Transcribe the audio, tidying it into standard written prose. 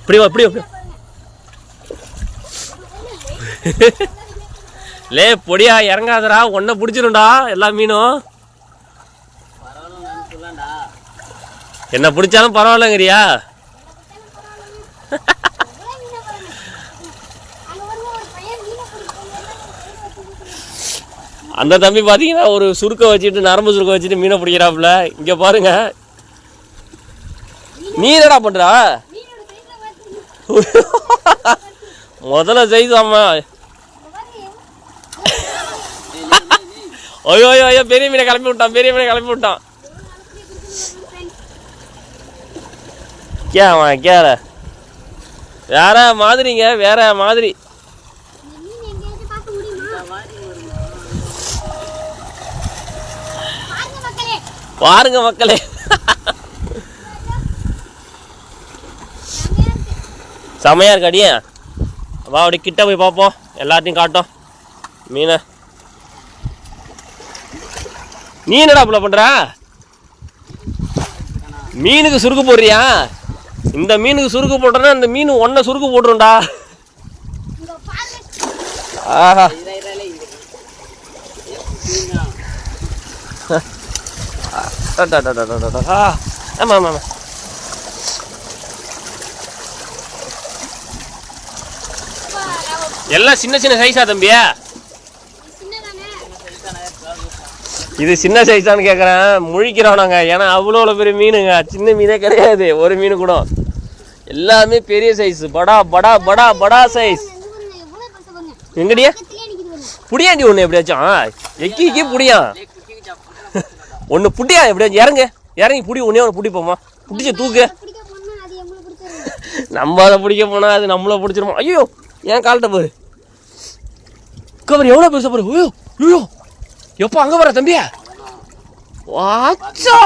இப்படி லே பொடியா இறங்காதடா, ஒன்ன பிடிச்சிரும்டா எல்லா மீனும். என்ன பிடிச்சாலும் பரவாயில்லங்கிறியா? அந்த தம்பி பார்த்தீங்கன்னா ஒரு சுருக்க வச்சுட்டு, நரம்பு சுருக்க வச்சுட்டு மீனை பிடிக்கிறாப்புல. இங்கே பாருங்க, நீ என்னடா பண்றா? முதல்ல செய்தாமா. ஐயோ ஐயோ ஐயோ, பெரிய மீனை கிளப்பி விட்டான். கேள வேற மாதிரிங்க, வேற மாதிரி. பாருங்க மக்களே, செமையா இருக்கு. அடியே வா, அப்படி கிட்ட போய் பார்ப்போம், எல்லாத்தையும் காட்டும் மீனை. நீ என்னடா புள்ள பண்ற? மீனுக்கு சுருக்கு போடுறியா? இந்த மீனுக்கு சுருக்கு போட்டோன்னா இந்த மீன் ஒன்ன சுருக்கு போட்டுருண்டா. ஆஹா, ஆமா ஆமா ஆமா. எல்லாம் சின்ன சின்ன சைஸா தம்பியா? இது சின்ன சைஸான்னு கேட்குறேன். முழிக்கிறோம் நாங்கள், ஏன்னா அவ்வளோ பெரிய மீனுங்க, சின்ன மீனே கிடையாது ஒரு மீனு கூட. எல்லாமே பெரிய சைஸ், படா படா படா படா சைஸ். எங்கடியா புடியாண்டி ஒன்று எப்படியாச்சும் எக்கி புடியா ஒன்று புட்டியா எப்படியாச்சும் இறங்கி புடி, ஒன்றே ஒன்று பிடிப்போமா, பிடிச்ச தூக்கு. நம்ம அதை பிடிக்க போனால் அது நம்மளை பிடிச்சிருமா? ஐயோ, ஏன் கால்கிட்ட பாரு கவர் எவ்வளோ பெருசா பாரு. ஐயோ ஐயோ, எப்போ அங்கே வர தம்பியா? வாச்சா